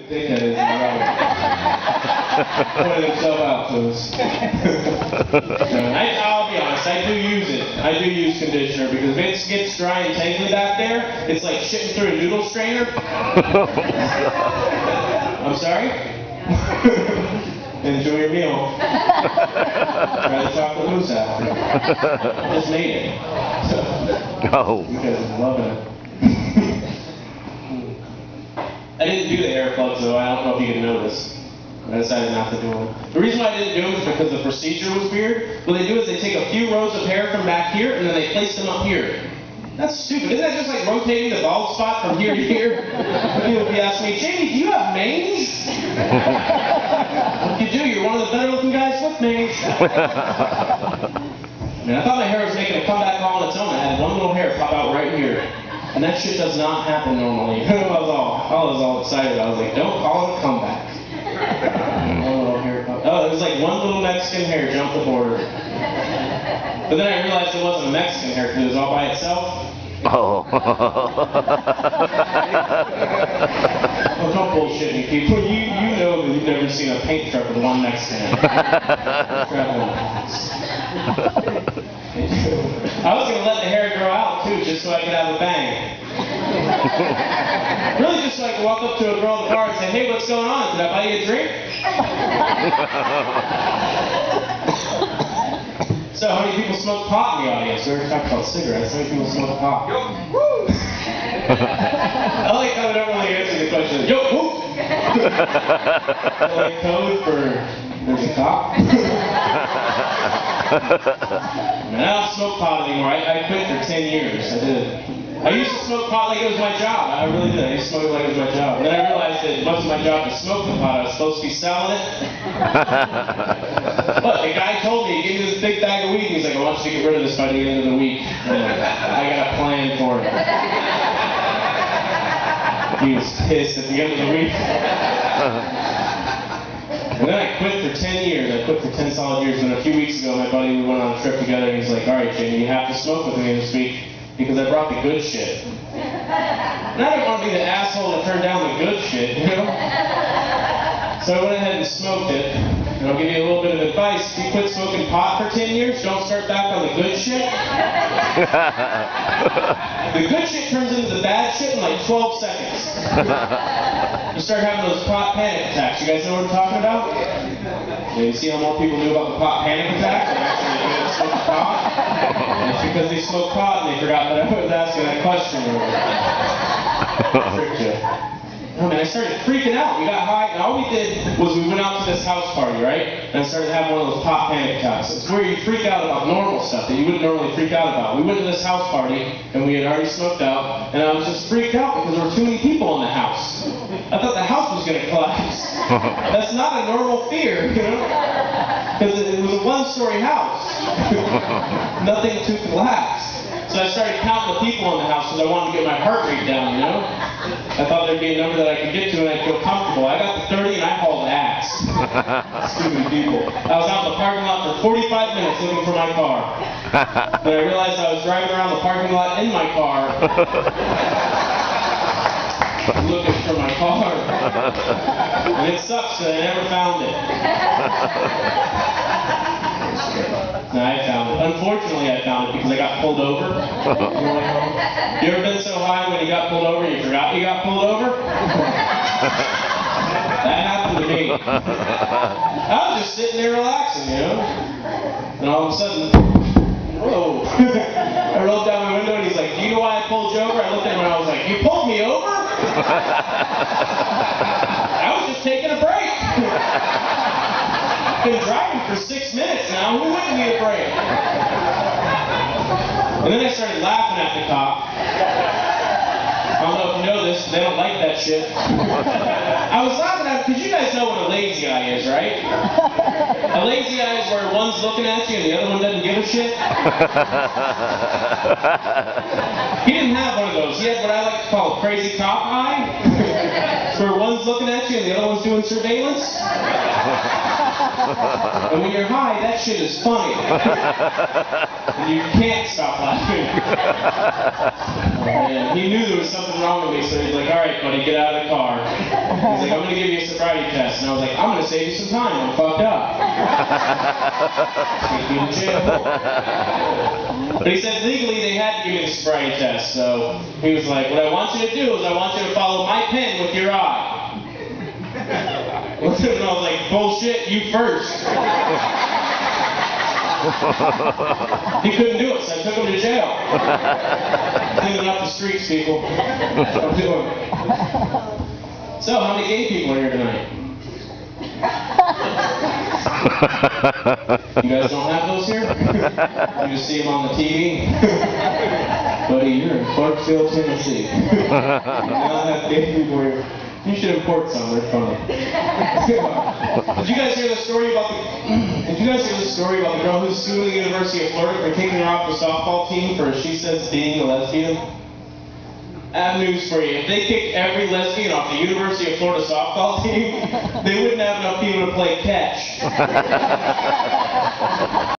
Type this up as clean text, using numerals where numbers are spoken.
dickhead is in the road. Pointed himself out to us. I'll be honest, I do use it. I do use conditioner because if it gets dry and tangly back there, it's like shitting through a noodle strainer. I'm sorry? Enjoy your meal. Try the chocolate mousse after. I just made it. No. You guys are loving it. I didn't do the hair plugs though. I don't know if you can notice. I decided not to do them. The reason why I didn't do them is because the procedure was weird. What they do is they take a few rows of hair from back here and then they place them up here. That's stupid. Isn't that just like rotating the bald spot from here to here? People would be asking me, Jamie, do you have mange? If you do, you're one of the better looking guys with mange. I mean, I thought my hair was making a comeback all on its own. I had one little hair pop out right here. And that shit does not happen normally. I was all excited. I was like, don't call it a comeback. One little hair pop. Oh, it was like one little Mexican hair jumped the border. But then I realized it wasn't a Mexican hair because it was all by itself. Oh. Oh, don't bullshit me, people. You know that you've never seen a paint truck with one Mexican hair. I was going to let the hair grow out, too, just so I could have a bang. Really just so I could walk up to a girl in the bar and say, hey, what's going on? Did I buy you a drink? So, how many people smoke pot in the audience? We were talking about cigarettes. How many people smoke pot? Yo, woo! I like how we don't really answer the question. Yo, woo! Like code for there's a cop? Man, I don't smoke pot anymore. I quit for 10 years. I did. I used to smoke pot like it was my job. I really did. I used to smoke it like it was my job. And then I realized that it wasn't my job to smoke the pot. I was supposed to be selling it. Look, the guy told me, he gave me this big bag of weed, and he's like, I want you to get rid of this by the end of the week. And I got a plan for it. He was pissed at the end of the week. And then I quit for 10 years. I quit for 10 solid years. And a few weeks ago, my buddy, we went on a trip together, and he's like, all right, Jamie, you have to smoke with me this week because I brought the good shit. And I didn't want to be the asshole that turned down the good shit, you know? So I went ahead and smoked it. And I'll give you a little bit of advice. If you quit smoking pot for 10 years, don't start back on the good shit. The good shit turns into the bad shit in like 12 seconds. You start having those pot panic attacks. You guys know what I'm talking about? Yeah, you see how more people knew about the pot panic attacks than actually knew to smoke pot? And it's because they smoked pot and they forgot that I was asking that question. Tricked you. Oh man, I started freaking out. We got high, and all we did was we went out to this house party, right? And I started having one of those pot panic attacks. It's where you freak out about normal stuff that you wouldn't normally freak out about. We went to this house party, and we had already smoked out, and I was just freaked out because there were too many people in the house. I thought the house was going to collapse. That's not a normal fear, you know? Because it was a one-story house. Nothing to collapse. So I started counting the people in the house because I wanted to get my heart rate down, you know? I thought there'd be a number that I could get to and I'd feel comfortable. I got to 30 and I hauled ass. Stupid people. I was out in the parking lot for 45 minutes looking for my car. Then I realized I was driving around the parking lot in my car looking for my car. And it sucks that I never found it. No, I found it. Unfortunately, I found it because I got pulled over. You ever been so high when you got pulled over and you forgot you got pulled over? That happened to me. I was just sitting there relaxing, you know? And all of a sudden, whoa. I rolled down my window and he's like, do you know why I pulled you over? I looked at him and I was like, you pulled me over? I was just taking a break. I've been driving for 6 minutes now. Who wouldn't need a break? And then I started laughing at the cop. I don't know if you know this, but they don't like that shit. I was laughing at, because you guys know what a lazy eye is, right? A lazy eye is where one's looking at you and the other one doesn't give a shit. He didn't have one of those. He had what I like to call a crazy cop eye. Where one's one's looking at you and the other one's doing surveillance? And when you're high, that shit is funny. And you can't stop laughing. And he knew there was something wrong with me, so he's like, all right, buddy, get out of the car. He's like, I'm going to give you a sobriety test. And I was like, I'm going to save you some time. I'm fucked up. Take me to jail. But he said legally they had to give me the sobriety test. So he was like, what I want you to do is I want you to follow my pen with your eye. And I was like, bullshit, you first. He couldn't do it, so I took him to jail. Cleaning up the streets, people. That's what I'm doing. So, how many gay people are here tonight? You guys don't have those here? You just see them on the TV? Buddy, you're in Clarksville, Tennessee. You don't have gay people here. You should import some, they're funny. Did you guys hear the story about the girl who's suing the University of Florida for kicking her off the softball team for, she says, being a lesbian? I have news for you. If they kicked every lesbian off the University of Florida softball team, they wouldn't have enough people to play catch.